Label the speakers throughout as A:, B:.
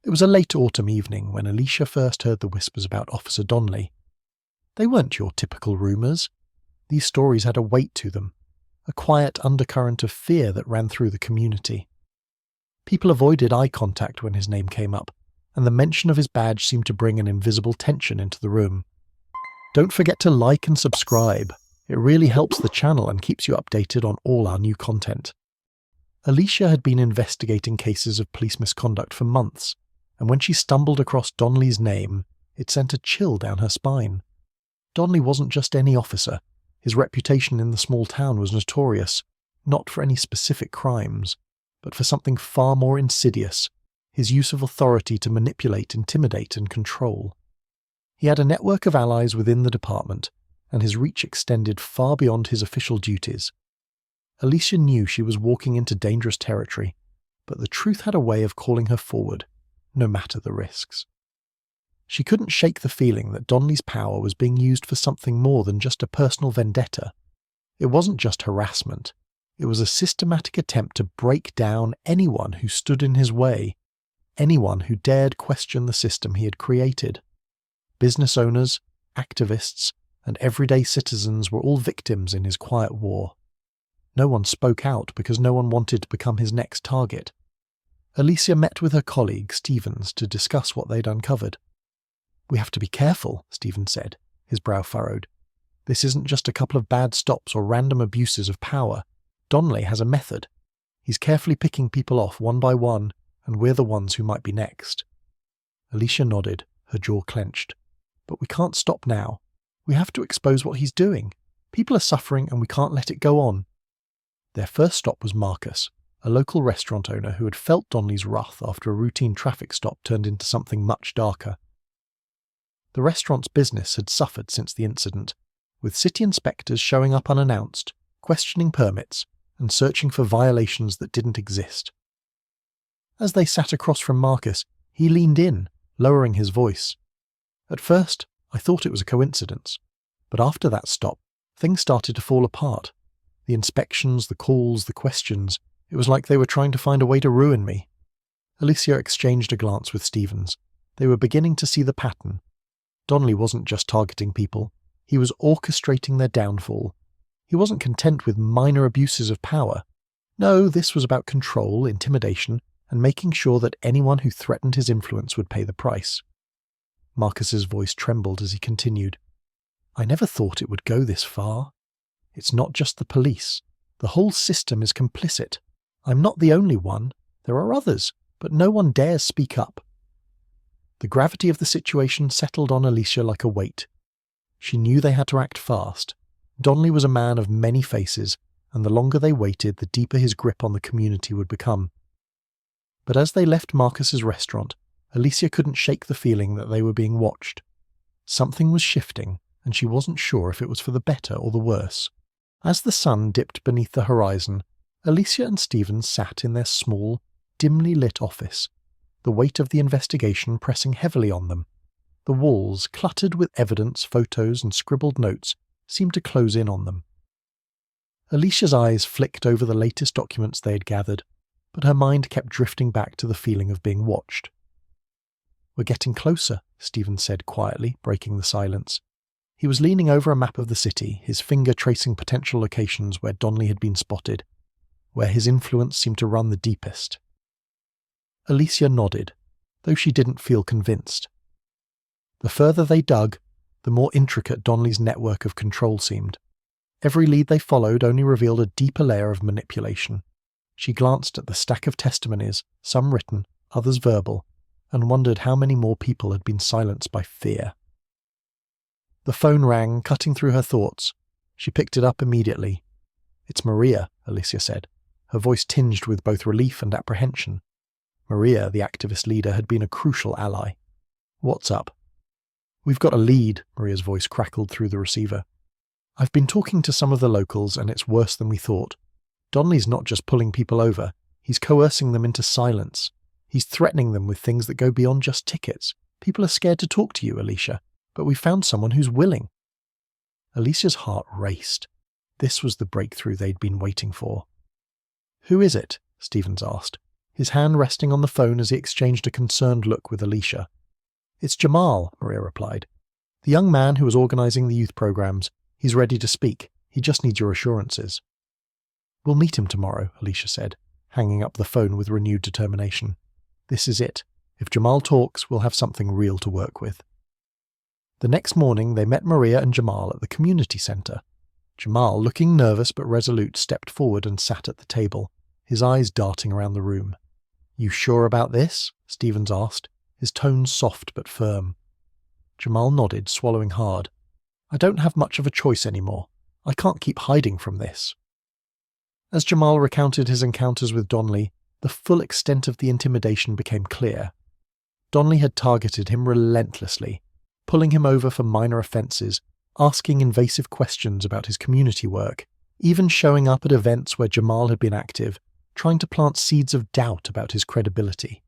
A: It was a late autumn evening when Alicia first heard the whispers about Officer Donnelly. They weren't your typical rumours. These stories had a weight to them, a quiet undercurrent of fear that ran through the community. People avoided eye contact when his name came up, and the mention of his badge seemed to bring an invisible tension into the room. Don't forget to like and subscribe. It really helps the channel and keeps you updated on all our new content. Alicia had been investigating cases of police misconduct for months, and when she stumbled across Donnelly's name, it sent a chill down her spine. Donnelly wasn't just any officer. His reputation in the small town was notorious, not for any specific crimes, but for something far more insidious: his use of authority to manipulate, intimidate, and control. He had a network of allies within the department, and his reach extended far beyond his official duties. Alicia knew she was walking into dangerous territory, but the truth had a way of calling her forward, no matter the risks. She couldn't shake the feeling that Donnelly's power was being used for something more than just a personal vendetta. It wasn't just harassment. It was a systematic attempt to break down anyone who stood in his way, anyone who dared question the system he had created. Business owners, activists, and everyday citizens were all victims in his quiet war. No one spoke out because no one wanted to become his next target. Alicia met with her colleague, Stevens, to discuss what they'd uncovered. "We have to be careful," Stevens said, his brow furrowed. "This isn't just a couple of bad stops or random abuses of power. Donnelly has a method. He's carefully picking people off one by one, and we're the ones who might be next." Alicia nodded, her jaw clenched. "But we can't stop now. We have to expose what he's doing. People are suffering and we can't let it go on." Their first stop was Marcus, a local restaurant owner who had felt Donnelly's wrath after a routine traffic stop turned into something much darker. The restaurant's business had suffered since the incident, with city inspectors showing up unannounced, questioning permits, and searching for violations that didn't exist. As they sat across from Marcus, he leaned in, lowering his voice. "At first, I thought it was a coincidence, but after that stop, things started to fall apart. The inspections, the calls, the questions, it was like they were trying to find a way to ruin me." Alicia exchanged a glance with Stevens. They were beginning to see the pattern. Donnelly wasn't just targeting people, he was orchestrating their downfall. He wasn't content with minor abuses of power. No, this was about control, intimidation, and making sure that anyone who threatened his influence would pay the price. Marcus's voice trembled as he continued. "I never thought it would go this far. It's not just the police. The whole system is complicit. I'm not the only one. There are others, but no one dares speak up." The gravity of the situation settled on Alicia like a weight. She knew they had to act fast. Donnelly was a man of many faces, and the longer they waited, the deeper his grip on the community would become. But as they left Marcus's restaurant, Alicia couldn't shake the feeling that they were being watched. Something was shifting, and she wasn't sure if it was for the better or the worse. As the sun dipped beneath the horizon, Alicia and Stevens sat in their small, dimly lit office, the weight of the investigation pressing heavily on them. The walls, cluttered with evidence, photos, and scribbled notes, seemed to close in on them. Alicia's eyes flicked over the latest documents they had gathered, but her mind kept drifting back to the feeling of being watched. "We're getting closer," Stevens said quietly, breaking the silence. He was leaning over a map of the city, his finger tracing potential locations where Donnelly had been spotted, where his influence seemed to run the deepest. Alicia nodded, though she didn't feel convinced. The further they dug, the more intricate Donnelly's network of control seemed. Every lead they followed only revealed a deeper layer of manipulation. She glanced at the stack of testimonies, some written, others verbal, and wondered how many more people had been silenced by fear. The phone rang, cutting through her thoughts. She picked it up immediately. "It's Maria," Alicia said, her voice tinged with both relief and apprehension. Maria, the activist leader, had been a crucial ally. "What's up?" "We've got a lead," Maria's voice crackled through the receiver. "I've been talking to some of the locals, and it's worse than we thought. Donnelly's not just pulling people over, he's coercing them into silence. He's threatening them with things that go beyond just tickets. People are scared to talk to you, Alicia, but we found someone who's willing." Alicia's heart raced. This was the breakthrough they'd been waiting for. "Who is it?" Stevens asked. his hand resting on the phone as he exchanged a concerned look with Alicia. "It's Jamal," Maria replied. "The young man who was organising the youth programmes. He's ready to speak. He just needs your assurances." "We'll meet him tomorrow," Alicia said, hanging up the phone with renewed determination. "This is it. If Jamal talks, we'll have something real to work with." The next morning they met Maria and Jamal at the community centre. Jamal, looking nervous but resolute, stepped forward and sat at the table, his eyes darting around the room. "You sure about this?" Stevens asked, his tone soft but firm. Jamal nodded, swallowing hard. "I don't have much of a choice anymore. I can't keep hiding from this." As Jamal recounted his encounters with Donnelly, the full extent of the intimidation became clear. Donnelly had targeted him relentlessly, pulling him over for minor offences, asking invasive questions about his community work, even showing up at events where Jamal had been active, trying to plant seeds of doubt about his credibility.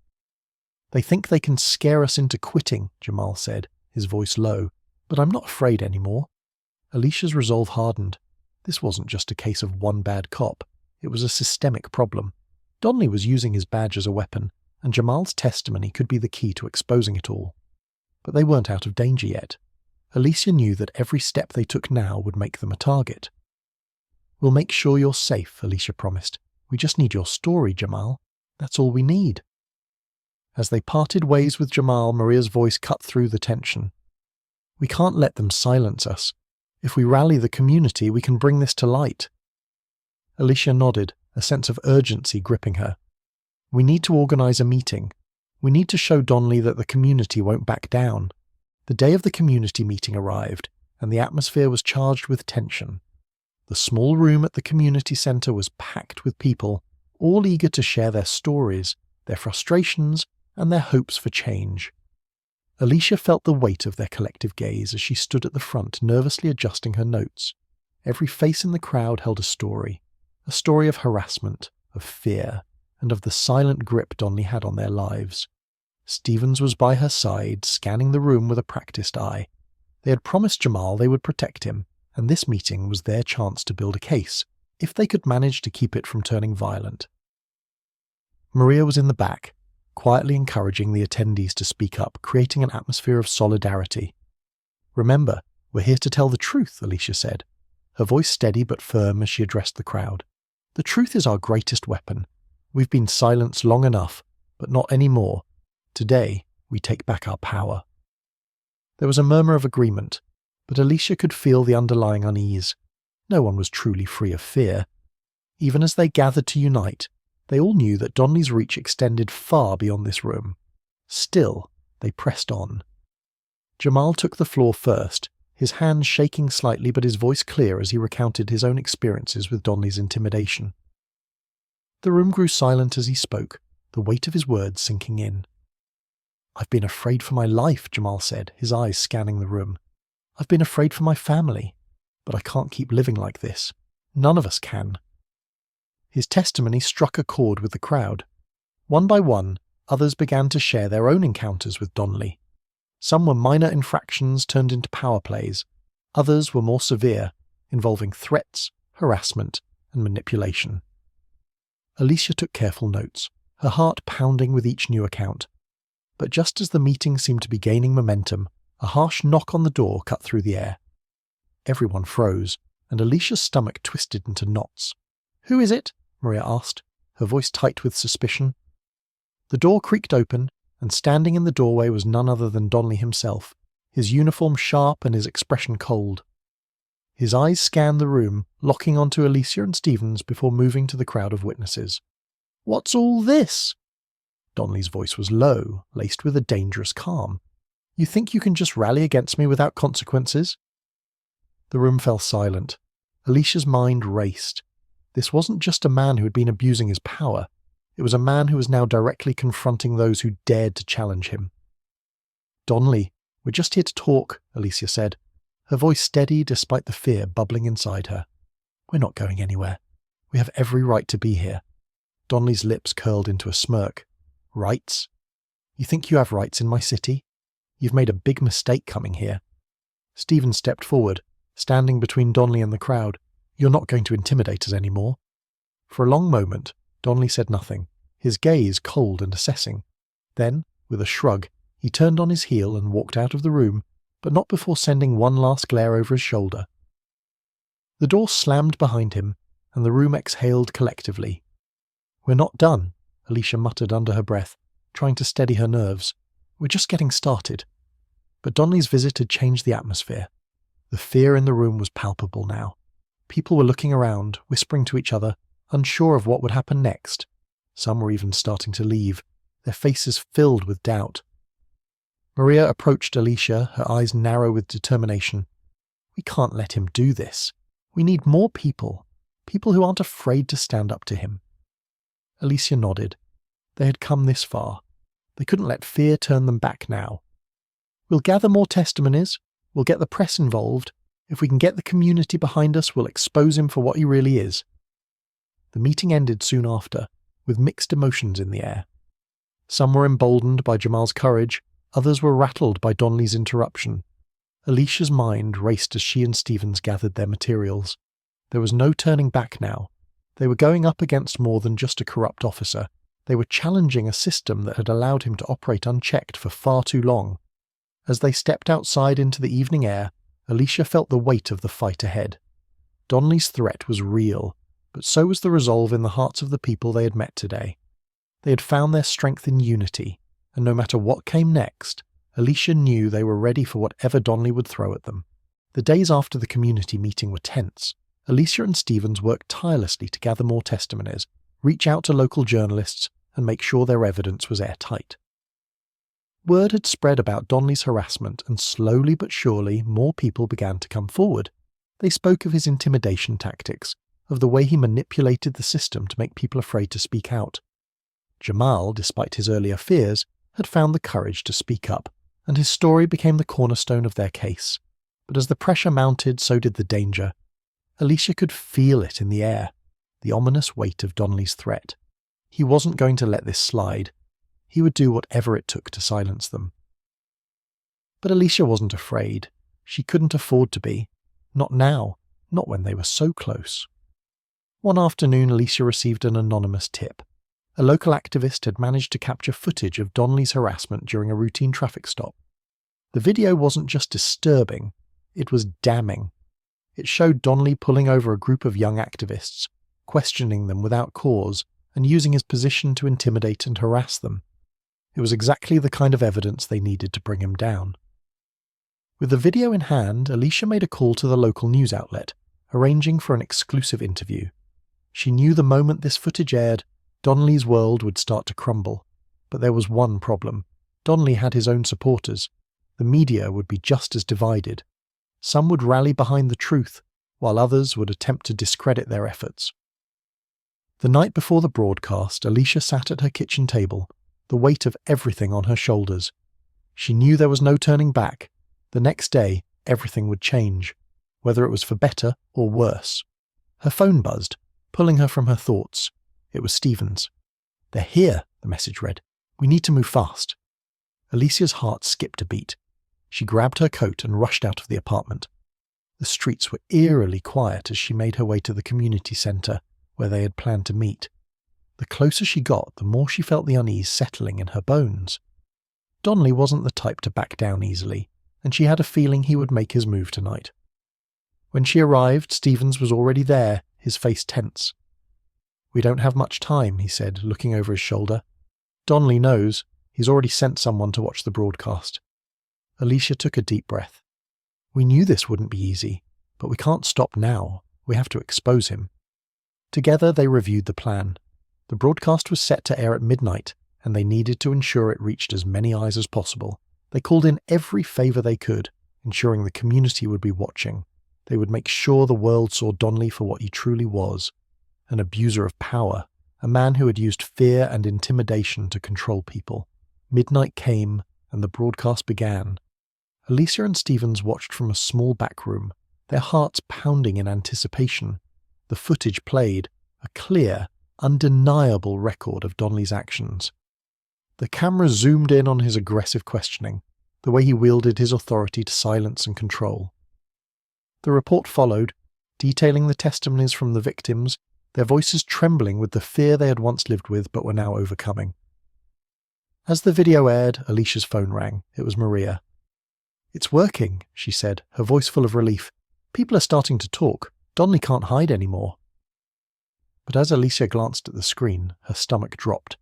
A: "They think they can scare us into quitting," Jamal said, his voice low, "but I'm not afraid anymore." Alicia's resolve hardened. This wasn't just a case of one bad cop. It was a systemic problem. Donnelly was using his badge as a weapon, and Jamal's testimony could be the key to exposing it all. But they weren't out of danger yet. Alicia knew that every step they took now would make them a target. "We'll make sure you're safe," Alicia promised. "We just need your story, Jamal. That's all we need." As they parted ways with Jamal, Maria's voice cut through the tension. "We can't let them silence us. If we rally the community, we can bring this to light." Alicia nodded, a sense of urgency gripping her. "We need to organise a meeting. We need to show Donnelly that the community won't back down." The day of the community meeting arrived, and the atmosphere was charged with tension. The small room at the community centre was packed with people, all eager to share their stories, their frustrations, and their hopes for change. Alicia felt the weight of their collective gaze as she stood at the front, nervously adjusting her notes. Every face in the crowd held a story of harassment, of fear, and of the silent grip Donnelly had on their lives. Stevens was by her side, scanning the room with a practiced eye. They had promised Jamal they would protect him, and this meeting was their chance to build a case, if they could manage to keep it from turning violent. Maria was in the back, quietly encouraging the attendees to speak up, creating an atmosphere of solidarity. "Remember, we're here to tell the truth," Alicia said, her voice steady but firm as she addressed the crowd. "The truth is our greatest weapon. We've been silenced long enough, but not anymore. Today, we take back our power." There was a murmur of agreement, but Alicia could feel the underlying unease. No one was truly free of fear. Even as they gathered to unite, they all knew that Donnelly's reach extended far beyond this room. Still, they pressed on. Jamal took the floor first, his hands shaking slightly but his voice clear as he recounted his own experiences with Donnelly's intimidation. The room grew silent as he spoke, the weight of his words sinking in. "I've been afraid for my life," Jamal said, his eyes scanning the room. "I've been afraid for my family. But I can't keep living like this. None of us can." His testimony struck a chord with the crowd. One by one, others began to share their own encounters with Donnelly. Some were minor infractions turned into power plays. Others were more severe, involving threats, harassment, and manipulation. Alicia took careful notes, her heart pounding with each new account. But just as the meeting seemed to be gaining momentum, a harsh knock on the door cut through the air. Everyone froze, and Alicia's stomach twisted into knots. "Who is it?" Maria asked, her voice tight with suspicion. The door creaked open, and standing in the doorway was none other than Donnelly himself, his uniform sharp and his expression cold. His eyes scanned the room, locking onto Alicia and Stevens before moving to the crowd of witnesses. "What's all this?" Donnelly's voice was low, laced with a dangerous calm. "You think you can just rally against me without consequences?" The room fell silent. Alicia's mind raced. This wasn't just a man who had been abusing his power. It was a man who was now directly confronting those who dared to challenge him. "Donnelly, we're just here to talk," Alicia said, her voice steady despite the fear bubbling inside her. "We're not going anywhere. We have every right to be here." Donnelly's lips curled into a smirk. "Rights? You think you have rights in my city? You've made a big mistake coming here." Stevens stepped forward, standing between Donnelly and the crowd. "You're not going to intimidate us anymore." For a long moment, Donnelly said nothing, his gaze cold and assessing. Then, with a shrug, he turned on his heel and walked out of the room, but not before sending one last glare over his shoulder. The door slammed behind him, and the room exhaled collectively. "We're not done," Alicia muttered under her breath, trying to steady her nerves. "We're just getting started." But Donnelly's visit had changed the atmosphere. The fear in the room was palpable now. People were looking around, whispering to each other, unsure of what would happen next. Some were even starting to leave, their faces filled with doubt. Maria approached Alicia, her eyes narrow with determination. "We can't let him do this. We need more people. People who aren't afraid to stand up to him." Alicia nodded. They had come this far. They couldn't let fear turn them back now. "We'll gather more testimonies. We'll get the press involved. If we can get the community behind us, we'll expose him for what he really is." The meeting ended soon after, with mixed emotions in the air. Some were emboldened by Jamal's courage, others were rattled by Donnelly's interruption. Alicia's mind raced as she and Stevens gathered their materials. There was no turning back now. They were going up against more than just a corrupt officer. They were challenging a system that had allowed him to operate unchecked for far too long. As they stepped outside into the evening air, Alicia felt the weight of the fight ahead. Donnelly's threat was real, but so was the resolve in the hearts of the people they had met today. They had found their strength in unity, and no matter what came next, Alicia knew they were ready for whatever Donnelly would throw at them. The days after the community meeting were tense. Alicia and Stevens worked tirelessly to gather more testimonies, reach out to local journalists, and make sure their evidence was airtight. Word had spread about Donnelly's harassment, and slowly but surely more people began to come forward. They spoke of his intimidation tactics, of the way he manipulated the system to make people afraid to speak out. Jamal, despite his earlier fears, had found the courage to speak up, and his story became the cornerstone of their case. But as the pressure mounted, so did the danger. Alicia could feel it in the air, the ominous weight of Donnelly's threat. He wasn't going to let this slide. He would do whatever it took to silence them. But Alicia wasn't afraid. She couldn't afford to be. Not now, not when they were so close. One afternoon, Alicia received an anonymous tip. A local activist had managed to capture footage of Donnelly's harassment during a routine traffic stop. The video wasn't just disturbing, it was damning. It showed Donnelly pulling over a group of young activists, questioning them without cause, and using his position to intimidate and harass them. It was exactly the kind of evidence they needed to bring him down. With the video in hand, Alicia made a call to the local news outlet, arranging for an exclusive interview. She knew the moment this footage aired, Donnelly's world would start to crumble. But there was one problem. Donnelly had his own supporters. The media would be just as divided. Some would rally behind the truth, while others would attempt to discredit their efforts. The night before the broadcast, Alicia sat at her kitchen table, the weight of everything on her shoulders. She knew there was no turning back. The next day, everything would change, whether it was for better or worse. Her phone buzzed, pulling her from her thoughts. It was Stevens. "They're here," the message read. "We need to move fast." Alicia's heart skipped a beat. She grabbed her coat and rushed out of the apartment. The streets were eerily quiet as she made her way to the community centre, where they had planned to meet. The closer she got, the more she felt the unease settling in her bones. Donnelly wasn't the type to back down easily, and she had a feeling he would make his move tonight. When she arrived, Stevens was already there, his face tense. "We don't have much time," he said, looking over his shoulder. "Donnelly knows. He's already sent someone to watch the broadcast." Alicia took a deep breath. "We knew this wouldn't be easy, but we can't stop now. We have to expose him." Together they reviewed the plan. The broadcast was set to air at midnight, and they needed to ensure it reached as many eyes as possible. They called in every favour they could, ensuring the community would be watching. They would make sure the world saw Donnelly for what he truly was, an abuser of power, a man who had used fear and intimidation to control people. Midnight came, and the broadcast began. Alicia and Stevens watched from a small back room, their hearts pounding in anticipation. The footage played, a clear, undeniable record of Donnelly's actions. The camera zoomed in on his aggressive questioning, the way he wielded his authority to silence and control. The report followed, detailing the testimonies from the victims, their voices trembling with the fear they had once lived with but were now overcoming. As the video aired, Alicia's phone rang. It was Maria. "It's working," she said, her voice full of relief. "People are starting to talk. Donnelly can't hide anymore." But as Alicia glanced at the screen, her stomach dropped.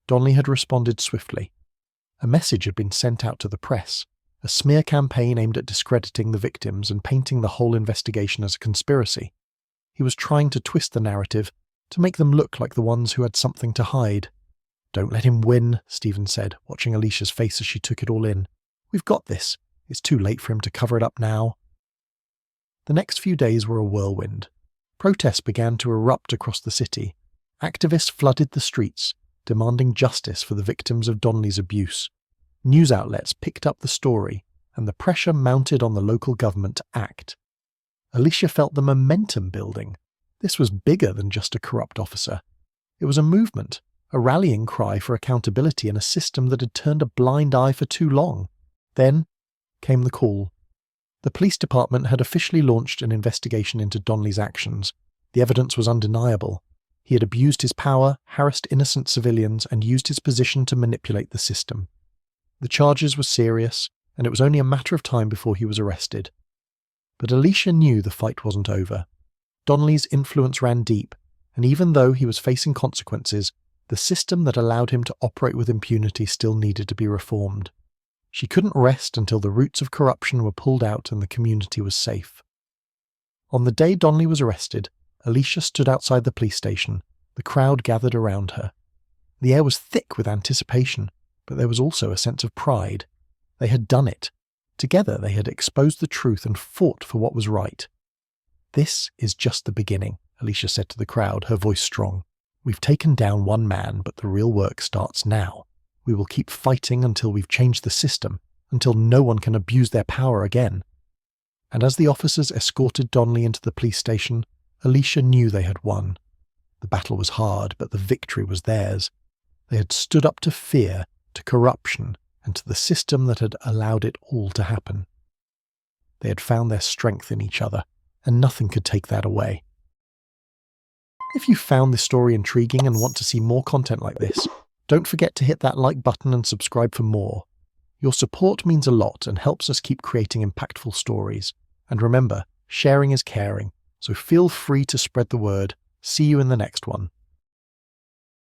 A: Donnelly had responded swiftly. A message had been sent out to the press, a smear campaign aimed at discrediting the victims and painting the whole investigation as a conspiracy. He was trying to twist the narrative, to make them look like the ones who had something to hide. "Don't let him win," Stephen said, watching Alicia's face as she took it all in. "We've got this. It's too late for him to cover it up now." The next few days were a whirlwind. Protests began to erupt across the city. Activists flooded the streets, demanding justice for the victims of Donnelly's abuse. News outlets picked up the story, and the pressure mounted on the local government to act. Alicia felt the momentum building. This was bigger than just a corrupt officer. It was a movement, a rallying cry for accountability in a system that had turned a blind eye for too long. Then came the call. The police department had officially launched an investigation into Donnelly's actions. The evidence was undeniable. He had abused his power, harassed innocent civilians, and used his position to manipulate the system. The charges were serious, and it was only a matter of time before he was arrested. But Alicia knew the fight wasn't over. Donnelly's influence ran deep, and even though he was facing consequences, the system that allowed him to operate with impunity still needed to be reformed. She couldn't rest until the roots of corruption were pulled out and the community was safe. On the day Donnelly was arrested, Alicia stood outside the police station. The crowd gathered around her. The air was thick with anticipation, but there was also a sense of pride. They had done it. Together they had exposed the truth and fought for what was right. "This is just the beginning," Alicia said to the crowd, her voice strong. "We've taken down one man, but the real work starts now. We will keep fighting until we've changed the system, until no one can abuse their power again." And as the officers escorted Donnelly into the police station, Alicia knew they had won. The battle was hard, but the victory was theirs. They had stood up to fear, to corruption, and to the system that had allowed it all to happen. They had found their strength in each other, and nothing could take that away. If you found this story intriguing and want to see more content like this, don't forget to hit that like button and subscribe for more. Your support means a lot and helps us keep creating impactful stories. And remember, sharing is caring, so feel free to spread the word. See you in the next one.